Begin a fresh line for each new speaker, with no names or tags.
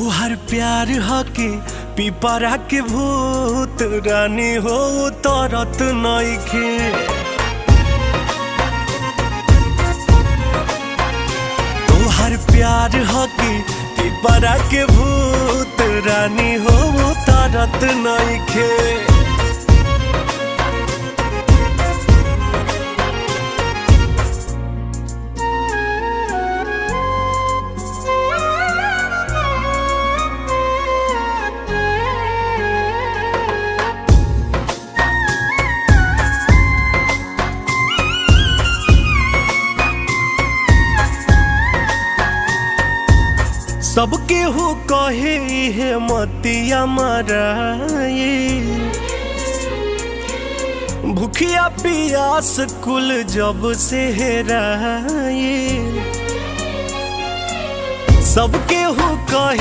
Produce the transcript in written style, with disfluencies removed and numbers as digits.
तोहर प्यार हके पिपरा के भूत रानी हो तरत नइखे। तोहर प्यार हके पिपरा के भूत रानी हो तरत नइखे। सबके हो कहे हे मतिया मराए, भूखिया पियास कुल जब से हेराए। सबके हो कहे